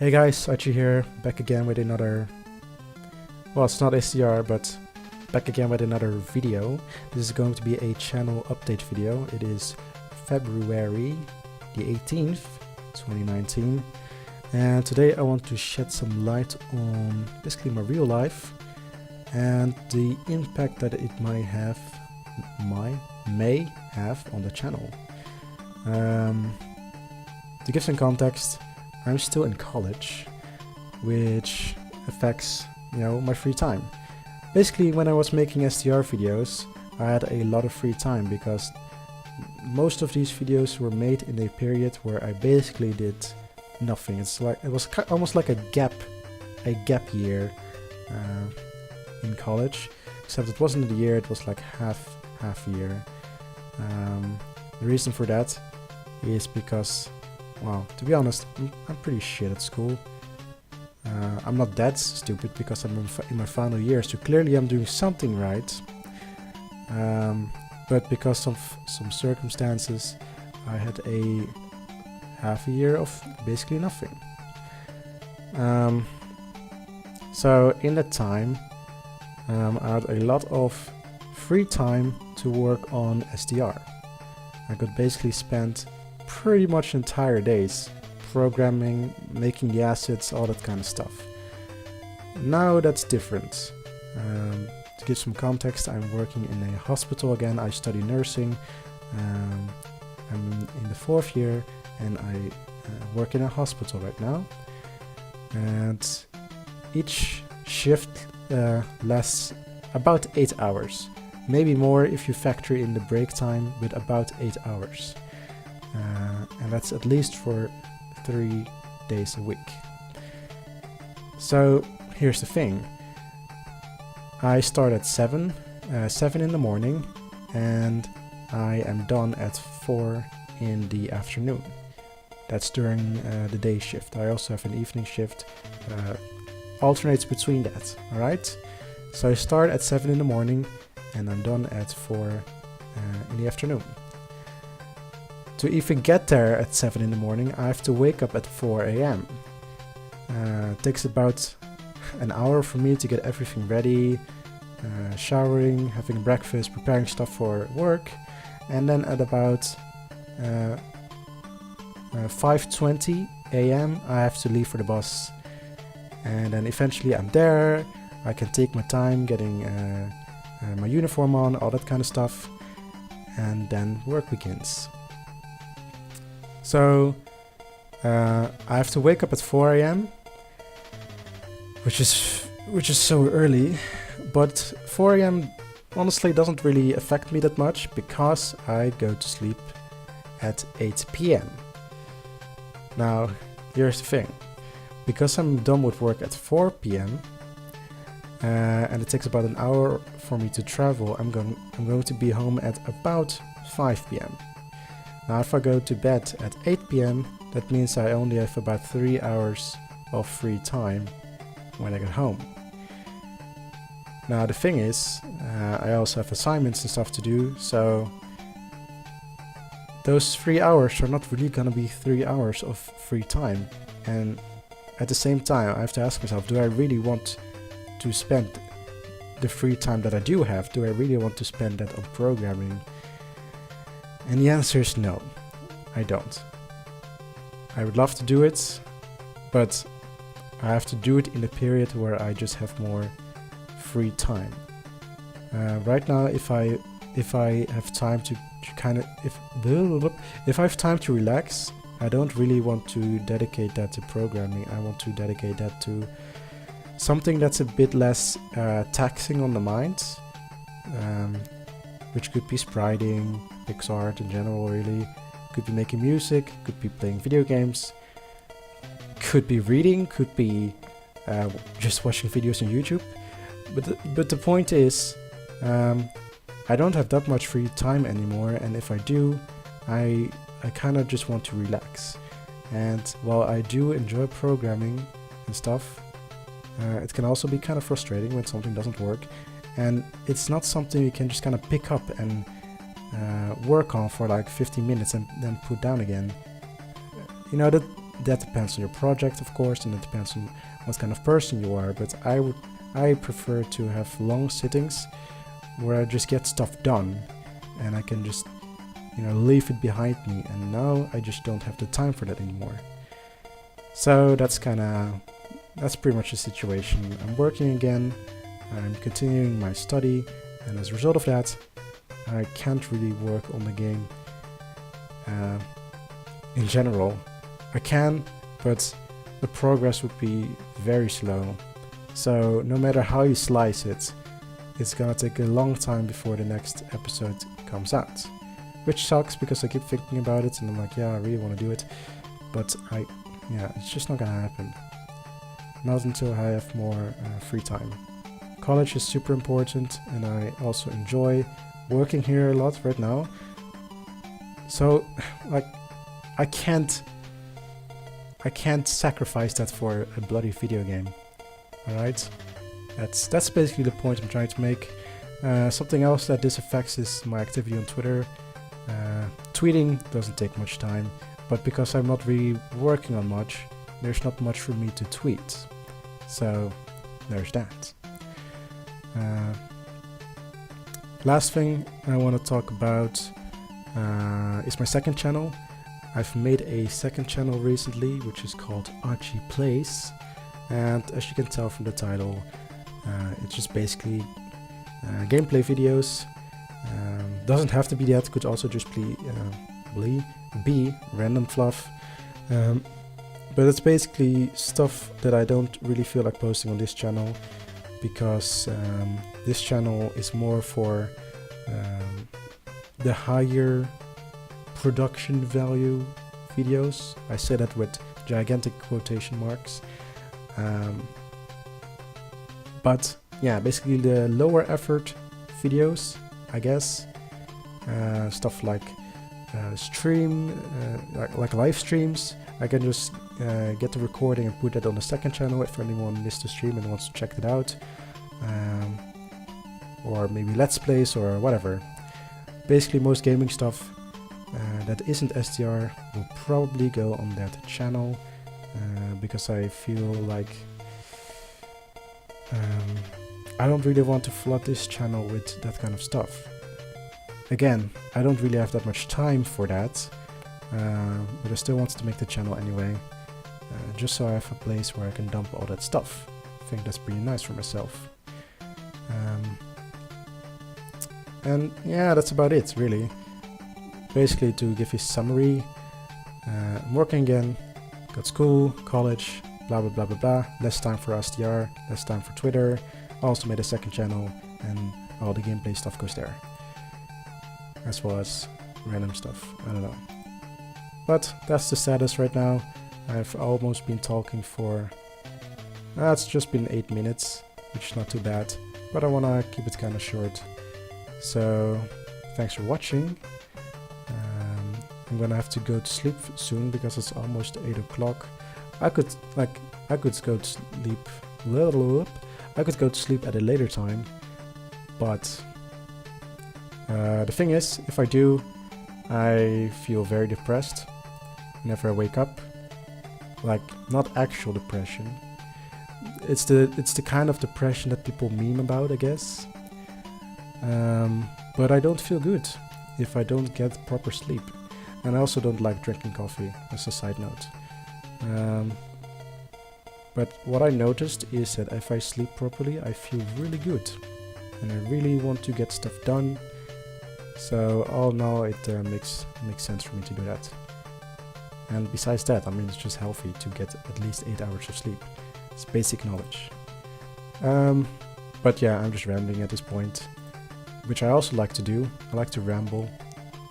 Hey guys, Achi here, back again with another, well, it's not SDR, but back again with another video. This is going to be a channel update video. It is February the 18th, 2019, and today I want to shed some light on basically my real life and the impact that it may have on the channel. To give some context, I'm still in college, which affects, my free time. Basically, when I was making SDR videos, I had a lot of free time because most of these videos were made in a period where I basically did nothing. It was almost like a gap year in college, except it wasn't a year; it was like half year. The reason for that is because, well, to be honest, I'm pretty shit at school. I'm not that stupid because I'm in my final year, so clearly I'm doing something right. But because of some circumstances, I had a half a year of basically nothing. So in that time, I had a lot of free time to work on SDR. I could basically spend pretty much entire days programming, making the assets, all that kind of stuff. Now that's different. To give some context, I'm working in a hospital again. I study nursing. I'm in the 4th year and I work in a hospital right now. And each shift lasts about 8 hours. Maybe more if you factor in the break time, with about 8 hours. And that's at least for 3 days a week. So here's the thing. I start at 7 in the morning, and I am done at 4 in the afternoon. That's during the day shift. I also have an evening shift, alternates between that, alright? So I start at 7 in the morning, and I'm done at 4 in the afternoon. To even get there at 7 in the morning, I have to wake up at 4 a.m. It takes about an hour for me to get everything ready, showering, having breakfast, preparing stuff for work, and then at about 5:20 a.m. I have to leave for the bus. And then eventually I'm there, I can take my time getting my uniform on, all that kind of stuff, and then work begins. So I have to wake up at 4 a.m., which is so early, but 4 a.m. honestly doesn't really affect me that much because I go to sleep at 8 p.m. Now, here's the thing. Because I'm done with work at 4 p.m. And it takes about an hour for me to travel, I'm going to be home at about 5 p.m. Now if I go to bed at 8 p.m, that means I only have about 3 hours of free time when I get home. Now the thing is, I also have assignments and stuff to do, so those 3 hours are not really gonna be 3 hours of free time. And at the same time, I have to ask myself, do I really want to spend the free time that I do have? Do I really want to spend that on programming? And the answer is no, I don't. I would love to do it, but I have to do it in a period where I just have more free time. Right now, if I have time to if I have time to relax, I don't really want to dedicate that to programming. I want to dedicate that to something that's a bit less taxing on the mind, which could be spriting, art in general, really. Could be making music, could be playing video games, could be reading, could be just watching videos on YouTube. But the point is, I don't have that much free time anymore, and if I do, I kind of just want to relax. And while I do enjoy programming and stuff, it can also be kind of frustrating when something doesn't work, and it's not something you can just kind of pick up and work on for like 15 minutes and then put down again. that depends on your project, of course, and it depends on what kind of person you are, but I prefer to have long sittings where I just get stuff done and I can just, you know, leave it behind me, and now I just don't have the time for that anymore. So that's pretty much the situation. I'm working again, I'm continuing my study, and as a result of that, I can't really work on the game in general. I can, but the progress would be very slow. So no matter how you slice it, it's gonna take a long time before the next episode comes out. Which sucks because I keep thinking about it and I'm like, yeah, I really want to do it. But it's just not gonna happen. Not until I have more free time. College is super important and I also enjoy working here a lot right now. So, like, I can't sacrifice that for a bloody video game. Alright? That's basically the point I'm trying to make. Something else that this affects is my activity on Twitter. Tweeting doesn't take much time, but because I'm not really working on much, there's not much for me to tweet. So, there's that. Last thing I want to talk about is my second channel. I've made a second channel recently, which is called Achi Plays, and as you can tell from the title, it's just basically gameplay videos. Doesn't have to be that, could also just be random fluff. But it's basically stuff that I don't really feel like posting on this channel, because this channel is more for the higher production value videos. I say that with gigantic quotation marks. But yeah, basically the lower effort videos, I guess. Stuff like stream, like live streams. I can just get the recording and put that on the second channel if anyone missed the stream and wants to check it out. Or maybe let's plays or whatever. Basically most gaming stuff that isn't SDR will probably go on that channel, because I feel like I don't really want to flood this channel with that kind of stuff. Again, I don't really have that much time for that, but I still want to make the channel anyway, just so I have a place where I can dump all that stuff. I think that's pretty nice for myself. And yeah, that's about it, really. Basically, to give you a summary, I'm working again, got school, college, blah blah blah blah blah, less time for SDR, less time for Twitter. I also made a second channel and all the gameplay stuff goes there. As well as random stuff, I don't know. But that's the status right now. I've almost been talking for... it's just been 8 minutes, which is not too bad. But I wanna keep it kinda short. So, thanks for watching. I'm gonna have to go to sleep soon because it's almost 8 o'clock. I could go to sleep... I could go to sleep at a later time, but the thing is, if I do, I feel very depressed whenever I wake up. Like, not actual depression. It's the kind of depression that people meme about, I guess. But I don't feel good if I don't get proper sleep. And I also don't like drinking coffee, as a side note. But what I noticed is that if I sleep properly, I feel really good. And I really want to get stuff done. So all in all, it makes sense for me to do that. And besides that, I mean, it's just healthy to get at least 8 hours of sleep. It's basic knowledge. But yeah, I'm just rambling at this point, which I also like to do. I like to ramble.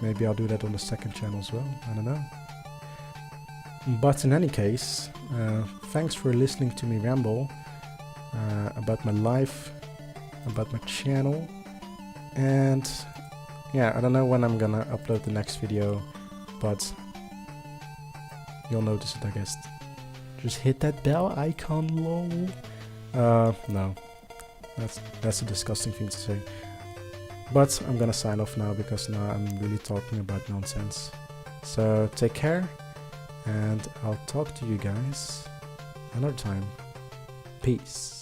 Maybe I'll do that on the second channel as well. I don't know. But in any case, thanks for listening to me ramble about my life, about my channel, and yeah, I don't know when I'm gonna upload the next video, but you'll notice it, I guess. Just hit that bell icon, lol. No, that's a disgusting thing to say. But I'm gonna sign off now because now I'm really talking about nonsense. So take care. and I'll talk to you guys another time. Peace.